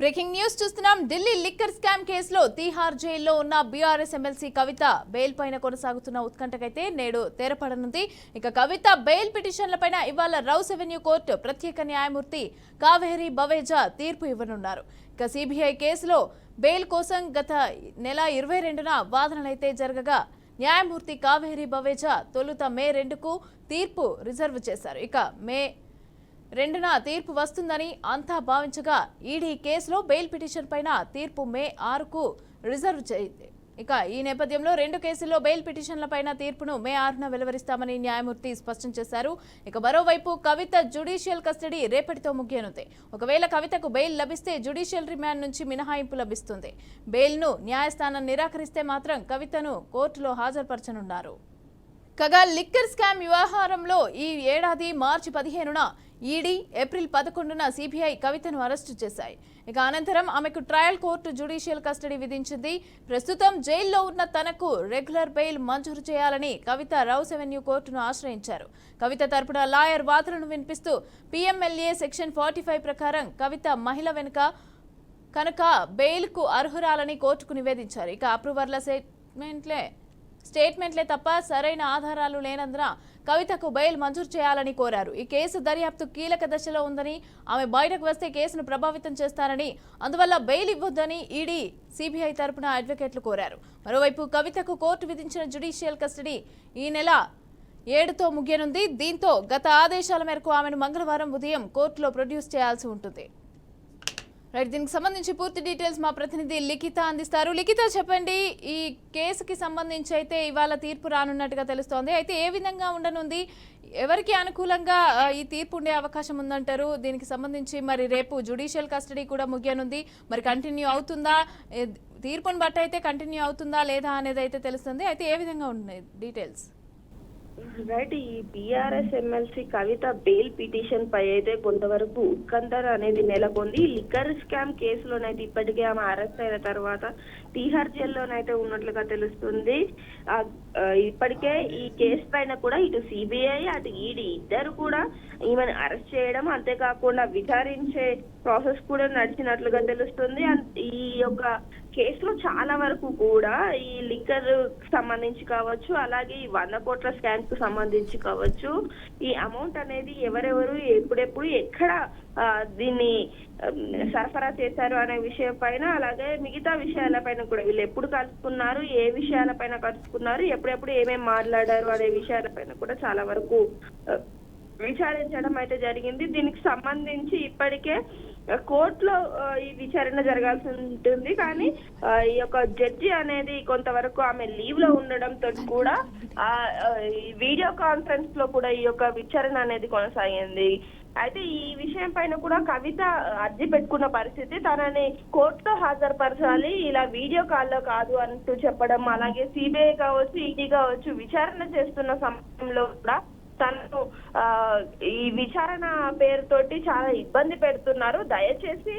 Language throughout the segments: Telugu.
బ్రేకింగ్ న్యూస్ చూస్తున్నాం. ఢిల్లీ లిక్కర్ స్కామ్ కేసులో తీహార్ జైల్లో ఉన్న బీఆర్ఎస్ ఎమ్మెల్సీ కవిత బెయిల్ పైన కొనసాగుతున్న ఉత్కంఠకైతే నేడు తెరపడనుంది. ఇక కవిత బెయిల్ పిటిషన్లపైన ఇవాళ రౌస్ అవెన్యూ కోర్టు ప్రత్యేక న్యాయమూర్తి కావేరి బవేజా తీర్పు ఇవ్వనున్నారు. ఇక సిబిఐ కేసులో బెయిల్ కోసం గత నెల 22న వాదనలైతే జరగగా న్యాయమూర్తి కావేరి బవేజా తొలుత మే 2కు తీర్పు రిజర్వ్ చేశారు. ఇక మే 2న తీర్పు వస్తుందని అంతా భావించగా ఈడీ కేసులో బెయిల్ పిటిషన్ పైన తీర్పు మే 6కు రిజర్వ్ చేయింది. ఇక ఈ నేపథ్యంలో రెండు కేసుల్లో బెయిల్ పిటిషన్లపైన తీర్పును మే 6న వెలువరిస్తామని న్యాయమూర్తి స్పష్టం చేశారు. ఇక మరోవైపు కవిత జ్యుడిషియల్ కస్టడీ రేపటితో ముగియనుంది. ఒకవేళ కవితకు బెయిల్ లభిస్తే జ్యుడిషియల్ రిమాండ్ నుంచి మినహాయింపు లభిస్తుంది. బెయిల్ను న్యాయస్థానం నిరాకరిస్తే మాత్రం కవితను కోర్టులో హాజరుపరచనున్నారు. కాగా లిక్కర్ స్కామ్ వ్యవహారంలో ఈ ఏడాది మార్చి 15న ఈడీ, ఏప్రిల్ 11న సిబిఐ కవితను అరెస్టు చేశాయి. ఇక అనంతరం ఆమెకు ట్రయల్ కోర్టు జ్యుడిషియల్ కస్టడీ విధించింది. ప్రస్తుతం జైల్లో ఉన్న తనకు రెగ్యులర్ బెయిల్ మంజూరు చేయాలని కవిత రౌస్ అవెన్యూ కోర్టును ఆశ్రయించారు. కవిత తరపున లాయర్ వాదనను వినిపిస్తూ పిఎంఎల్ఏ సెక్షన్ 45 ప్రకారం కవిత మహిళ కనుక బెయిల్కు అర్హురాలని కోర్టుకు నివేదించారు. ఇక అప్రూవర్ల స్టేట్మెంట్లే తప్ప సరైన ఆధారాలు లేనందున కవితకు బెయిల్ మంజూరు చేయాలని కోరారు. ఈ కేసు దర్యాప్తు కీలక దశలో ఉందని, ఆమె బయటకు వస్తే కేసును ప్రభావితం చేస్తారని, అందువల్ల బెయిల్ ఇవ్వొద్దని ఈడీ, సిబిఐ తరపున అడ్వకేట్లు కోరారు. మరోవైపు కవితకు కోర్టు విధించిన జ్యుడిషియల్ కస్టడీ ఈ నెల 7తో ముగియనుంది. దీంతో గత ఆదేశాల మేరకు ఆమెను మంగళవారం ఉదయం కోర్టులో ప్రొడ్యూస్ చేయాల్సి ఉంటుంది. దీనికి సంబంధించి పూర్తి డీటెయిల్స్ మా ప్రతినిధి లిఖిత అందిస్తారు. లిఖిత, చెప్పండి, ఈ కేసుకి సంబంధించి అయితే ఇవాళ తీర్పు రానున్నట్టుగా తెలుస్తోంది. అయితే ఏ విధంగా ఉండనుంది, ఎవరికి అనుకూలంగా ఈ తీర్పు ఉండే అవకాశం ఉందంటారు? దీనికి సంబంధించి మరి రేపు జ్యుడిషియల్ కస్టడీ కూడా ముగియనుంది. మరి కంటిన్యూ అవుతుందా, తీర్పును బట్టి అయితే కంటిన్యూ అవుతుందా లేదా అనేది అయితే తెలుస్తుంది. అయితే ఏ విధంగా ఉన్నాయి డీటెయిల్స్? రైట్, ఈ బీఆర్ఎస్ ఎమ్మెల్సీ కవిత బెయిల్ పిటిషన్ పై అయితే కొంతవరకు ఉత్కంఠ అనేది నెలకొంది. లిక్కర్ స్కామ్ కేసులోనైతే ఇప్పటికే ఆమె అరెస్ట్ అయిన తర్వాత తీహార్ జైల్లోనైతే ఉన్నట్లుగా తెలుస్తుంది. ఇప్పటికే ఈ కేసు పైన కూడా ఇటు సిబిఐ అటు ఈడీ ఇద్దరు కూడా ఈమెను అరెస్ట్ చేయడం, అంతేకాకుండా విచారించే ప్రాసెస్ కూడా నడిచినట్లుగా తెలుస్తుంది. ఈ యొక్క కేసులో చాలా వరకు కూడా ఈ లిక్కర్ సంబంధించి కావచ్చు, అలాగే ఈ 100 కోట్ల స్కామ్ కు సంబంధించి కావచ్చు, ఈ అమౌంట్ అనేది ఎవరెవరు ఎప్పుడెప్పుడు ఎక్కడ దీన్ని సరఫరా చేశారు అనే విషయం పైన, అలాగే మిగతా విషయాలపైన కూడా వీళ్ళు ఎప్పుడు కలుసుకున్నారు, ఏ విషయాలపైన కలుసుకున్నారు, ఎప్పుడెప్పుడు ఏమేమి మాట్లాడారు అనే విషయాలపైన కూడా చాలా వరకు విచారించడం అయితే జరిగింది. దీనికి సంబంధించి ఇప్పటికే కోర్టులో ఈ విచారణ జరగాల్సి ఉంటుంది. కానీ ఈ యొక్క జడ్జి అనేది కొంతవరకు ఆమె లీవ్ లో ఉండడంతో కూడా ఈ వీడియో కాన్ఫరెన్స్ లో కూడా ఈ యొక్క విచారణ అనేది కొనసాగింది. అయితే ఈ విషయం పైన కూడా కవిత అర్జీ పెట్టుకున్న పరిస్థితి, తనని కోర్టులో హాజరుపరచాలి, ఇలా వీడియో కాల్లో కాదు అంటూ చెప్పడం, అలాగే సిబిఐ కావచ్చు, ఈడీ కావచ్చు విచారణ చేస్తున్న సమయంలో కూడా తనను ఈ విచారణ పేరుతోటి చాలా ఇబ్బంది పెడుతున్నారు, దయచేసి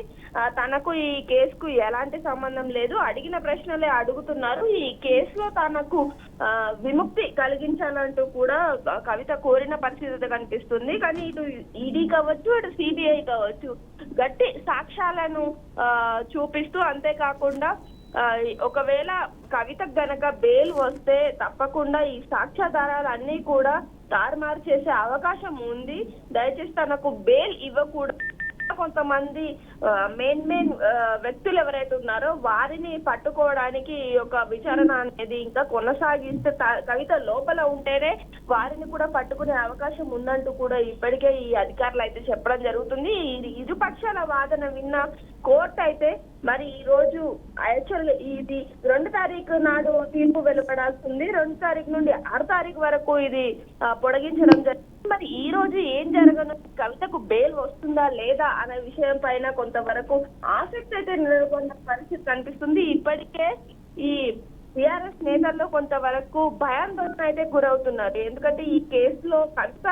తనకు ఈ కేసుకు ఎలాంటి సంబంధం లేదు, అడిగిన ప్రశ్నలే అడుగుతున్నారు, ఈ కేసులో తనకు విముక్తి కలిగించాలంటూ కూడా కవిత కోరిన పరిస్థితి కనిపిస్తుంది. కానీ ఇటు ఈడీ కావచ్చు, ఇటు సిబిఐ కావచ్చు గట్టి సాక్ష్యాలను చూపిస్తూ, అంతేకాకుండా ఒకవేళ కవిత గనక బెయిల్ వస్తే తప్పకుండా ఈ సాక్ష్యాధారాలు అన్ని కూడా తారుమారు చేసే అవకాశం ఉంది, దయచేసి తనకు బెయిల్ ఇవ్వకూడదు. కొంతమంది మెయిన్ వ్యక్తులు ఎవరైతే ఉన్నారో వారిని పట్టుకోవడానికి ఈ యొక్క విచారణ అనేది ఇంకా కొనసాగిస్తే, కవిత లోపల ఉంటేనే వారిని కూడా పట్టుకునే అవకాశం ఉందంటూ కూడా ఇప్పటికే ఈ అధికారులు అయితే చెప్పడం జరుగుతుంది. ఇరుపక్షాల వాదన విన్న కోర్టు అయితే మరి ఈ రోజు యాక్చువల్ ఇది 2 తారీఖు నాడు తీర్పు వెలువడాల్సింది. 2 తారీఖు నుండి 6 తారీఖు వరకు ఇది పొడిగించడం జరిగింది. మరి ఈ రోజు ఏం జరగను, కవితకు బెయిల్ వస్తుందా లేదా అనే విషయం పైన కొంతవరకు ఆసక్తి అయితే నెలకొన్న పరిస్థితి కనిపిస్తుంది. ఇప్పటికే ఈ టిఆర్ఎస్ నేతల్లో కొంతవరకు భయాందోళన అయితే గురవుతున్నారు. ఎందుకంటే ఈ కేసులో కవిత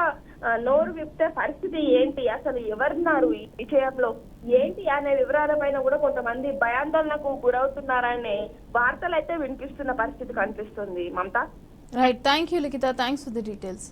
నోరు విప్తే పరిస్థితి ఏంటి, అసలు ఎవరున్నారు ఈ విషయంలో ఏంటి అనే వివరాలపైన కూడా కొంతమంది భయాందోళనకు గురవుతున్నారనే వార్తలు అయితే వినిపిస్తున్న పరిస్థితి కనిపిస్తుంది. Mamata, right, thank you Likhita, thanks for the details.